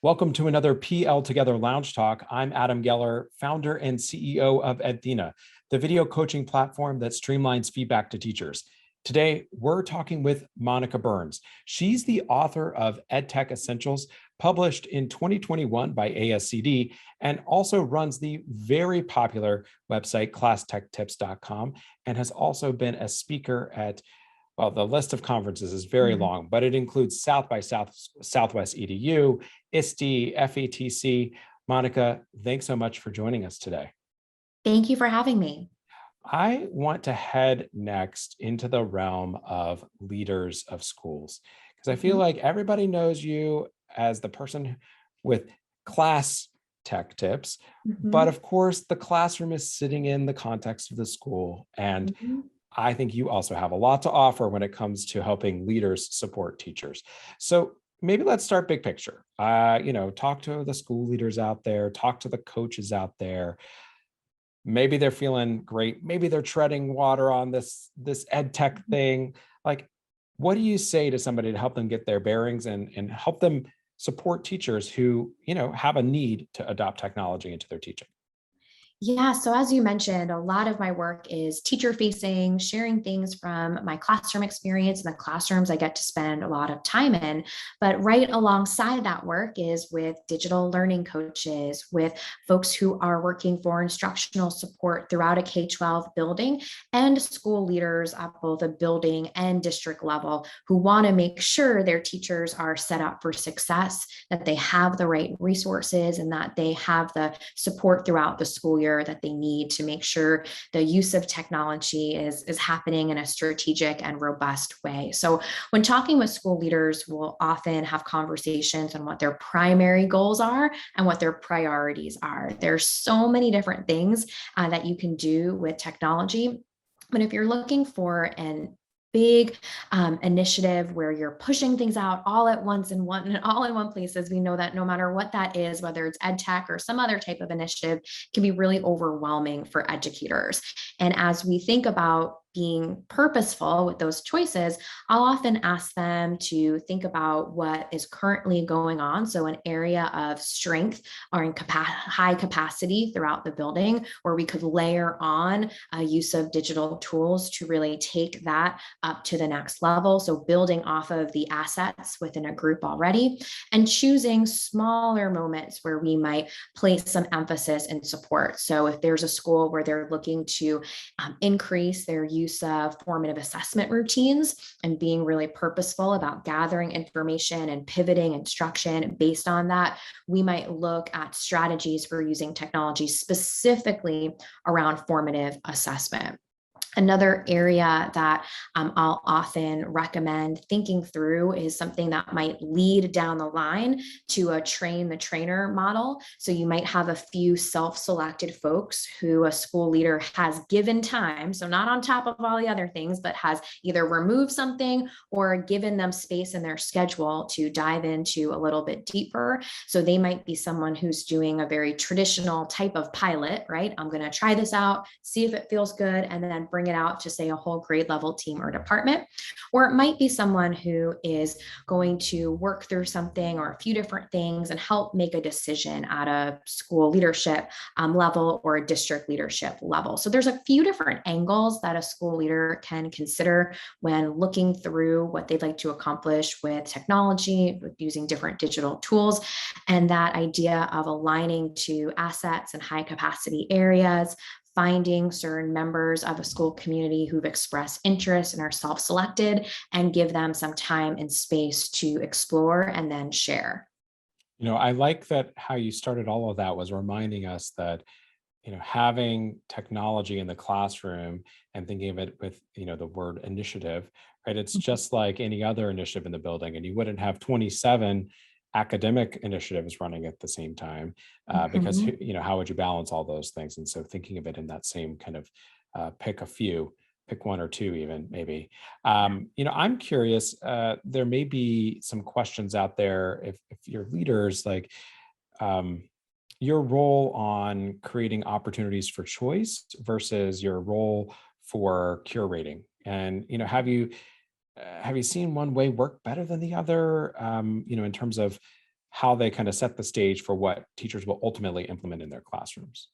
Welcome to another PL Together Lounge Talk. I'm Adam Geller, founder and CEO of edtech, the video coaching platform that streamlines feedback to teachers. Today, we're talking with Monica Burns. She's the author of EdTech Essentials, published in 2021 by ASCD, and also runs the very popular website classtechtips.com, and has also been a speaker at, well, the list of conferences is very long, but it includes South by Southwest EDU, ISTE, FETC. Monica, thanks so much for joining us today. Thank you for having me. I want to head next into the realm of leaders of schools, because I feel like everybody knows you as the person with class tech tips, but of course the classroom is sitting in the context of the school. And I think you also have a lot to offer when it comes to helping leaders support teachers. So maybe let's start big picture. Talk to the school leaders out there, talk to the coaches out there. Maybe they're feeling great. Maybe they're treading water on this ed tech thing. Like, what do you say to somebody to help them get their bearings and help them support teachers who, have a need to adopt technology into their teaching? Yeah, so as you mentioned, a lot of my work is teacher facing, sharing things from my classroom experience in the classrooms I get to spend a lot of time in. But right alongside that work is with digital learning coaches, with folks who are working for instructional support throughout a K-12 building, and school leaders at both a building and district level who want to make sure their teachers are set up for success, that they have the right resources, and that they have the support throughout the school year that they need to make sure the use of technology is happening in a strategic and robust way. So when talking with school leaders, we'll often have conversations on what their primary goals are and what their priorities are. There's so many different things that you can do with technology. But if you're looking for an big initiative where you're pushing things out all at once and all in one place, as we know that no matter what that is, whether it's ed tech or some other type of initiative, can be really overwhelming for educators. And as we think about being purposeful with those choices, I'll often ask them to think about what is currently going on. So an area of strength or in high capacity throughout the building, where we could layer on a use of digital tools to really take that up to the next level. So building off of the assets within a group already and choosing smaller moments where we might place some emphasis and support. So if there's a school where they're looking to increase their use of formative assessment routines and being really purposeful about gathering information and pivoting instruction based on that, we might look at strategies for using technology specifically around formative assessment. Another area that I'll often recommend thinking through is something that might lead down the line to a train the trainer model. So you might have a few self-selected folks who a school leader has given time, so not on top of all the other things, but has either removed something or given them space in their schedule to dive into a little bit deeper. So they might be someone who's doing a very traditional type of pilot, right? I'm going to try this out, see if it feels good, and then bring it out to, say, a whole grade level team or department. Or it might be someone who is going to work through something or a few different things and help make a decision at a school leadership level or a district leadership level. So there's a few different angles that a school leader can consider when looking through what they'd like to accomplish with technology, with using different digital tools, and that idea of aligning to assets and high capacity areas, finding certain members of a school community who've expressed interest and are self-selected, and give them some time and space to explore and then share. I like that how you started all of that was reminding us that, having technology in the classroom and thinking of it with, the word initiative, right? It's just like any other initiative in the building, and you wouldn't have 27 academic initiatives running at the same time because how would you balance all those things? And so thinking of it in that same kind of pick one or two even maybe. I'm curious, there may be some questions out there if your leaders, like your role on creating opportunities for choice versus your role for curating. And have you seen one way work better than the other, in terms of how they kind of set the stage for what teachers will ultimately implement in their classrooms?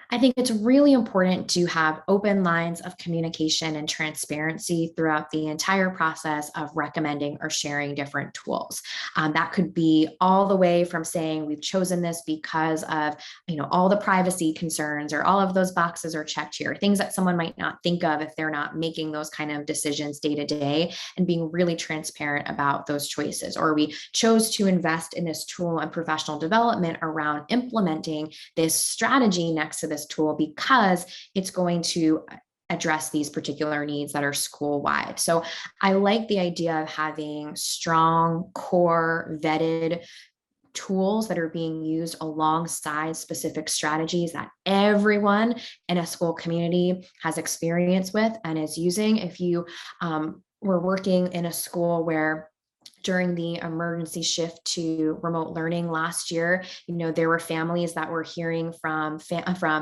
I think it's really important to have open lines of communication and transparency throughout the entire process of recommending or sharing different tools. That could be all the way from saying we've chosen this because of, all the privacy concerns, or all of those boxes are checked here, things that someone might not think of if they're not making those kind of decisions day to day, and being really transparent about those choices. Or we chose to invest in this tool and professional development around implementing this strategy next to this tool because it's going to address these particular needs that are school wide. So I like the idea of having strong, core, vetted tools that are being used alongside specific strategies that everyone in a school community has experience with and is using. If you were working in a school where during the emergency shift to remote learning last year, there were families that were hearing from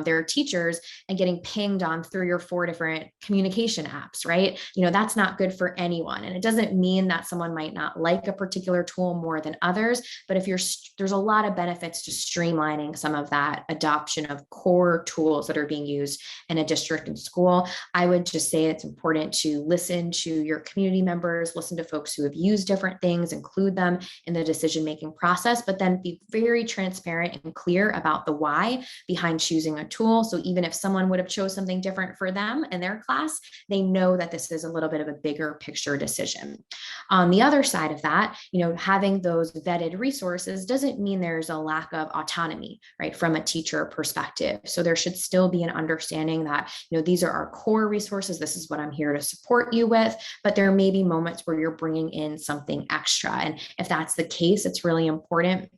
their teachers and getting pinged on 3 or 4 different communication apps, right? That's not good for anyone. And it doesn't mean that someone might not like a particular tool more than others, but there's a lot of benefits to streamlining some of that adoption of core tools that are being used in a district and school. I would just say it's important to listen to your community members, listen to folks who have used different things, include them in the decision-making process, but then be very transparent and clear about the why behind choosing a tool. So even if someone would have chose something different for them in their class, they know that this is a little bit of a bigger picture decision. On the other side of that, having those vetted resources doesn't mean there's a lack of autonomy, right, from a teacher perspective. So there should still be an understanding that, these are our core resources. This is what I'm here to support you with, but there may be moments where you're bringing in something extra. And if that's the case, it's really important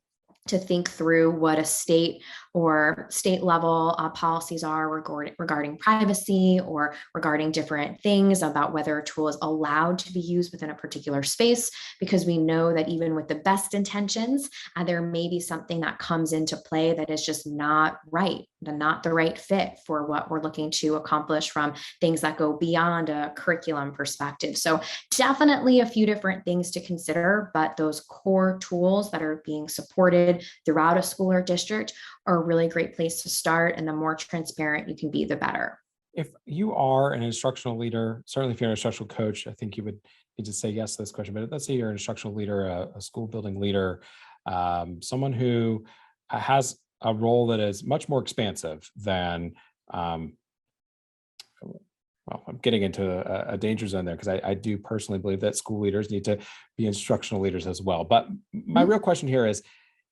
to think through what a state or state level policies are regarding privacy, or regarding different things about whether a tool is allowed to be used within a particular space, because we know that even with the best intentions, there may be something that comes into play that is just not right, not the right fit for what we're looking to accomplish from things that go beyond a curriculum perspective. So definitely a few different things to consider, but those core tools that are being supported throughout a school or district are a really great place to start. And the more transparent you can be, the better. If you are an instructional leader, certainly if you're an instructional coach, I think you would need to say yes to this question. But let's say you're an instructional leader, a school building leader, someone who has a role that is much more expansive than, well, I'm getting into a danger zone there, because I do personally believe that school leaders need to be instructional leaders as well. But my real question here is,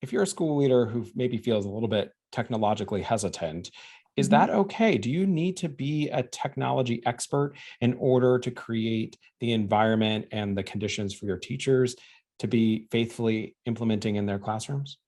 if you're a school leader who maybe feels a little bit technologically hesitant, is that okay? Do you need to be a technology expert in order to create the environment and the conditions for your teachers to be faithfully implementing in their classrooms?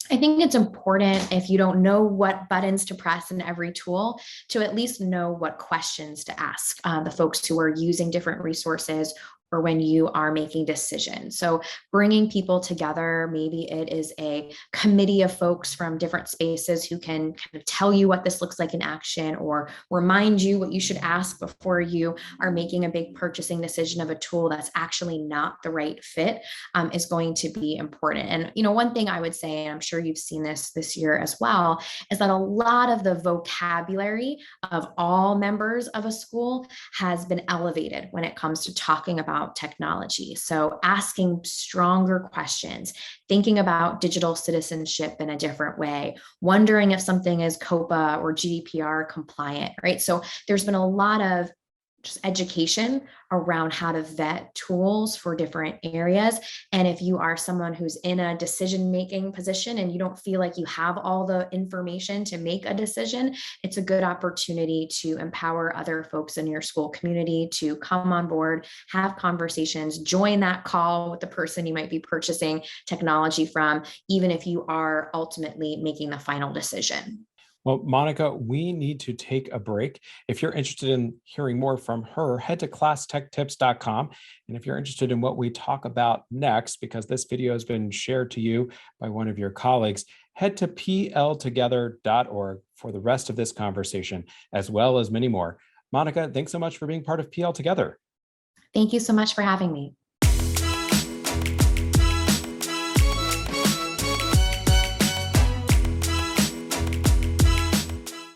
I think it's important, if you don't know what buttons to press in every tool, to at least know what questions to ask the folks who are using different resources, or when you are making decisions. So bringing people together, maybe it is a committee of folks from different spaces who can kind of tell you what this looks like in action, or remind you what you should ask before you are making a big purchasing decision of a tool that's actually not the right fit, is going to be important. And one thing I would say, and I'm sure you've seen this year as well, is that a lot of the vocabulary of all members of a school has been elevated when it comes to talking about technology. So asking stronger questions, thinking about digital citizenship in a different way, wondering if something is COPA or GDPR compliant, right? So there's been a lot of just education around how to vet tools for different areas. And if you are someone who's in a decision-making position and you don't feel like you have all the information to make a decision, it's a good opportunity to empower other folks in your school community to come on board, have conversations, join that call with the person you might be purchasing technology from, even if you are ultimately making the final decision. Well, Monica, we need to take a break. If you're interested in hearing more from her, head to classtechtips.com. And if you're interested in what we talk about next, because this video has been shared to you by one of your colleagues, head to pltogether.org for the rest of this conversation, as well as many more. Monica, thanks so much for being part of PL Together. Thank you so much for having me.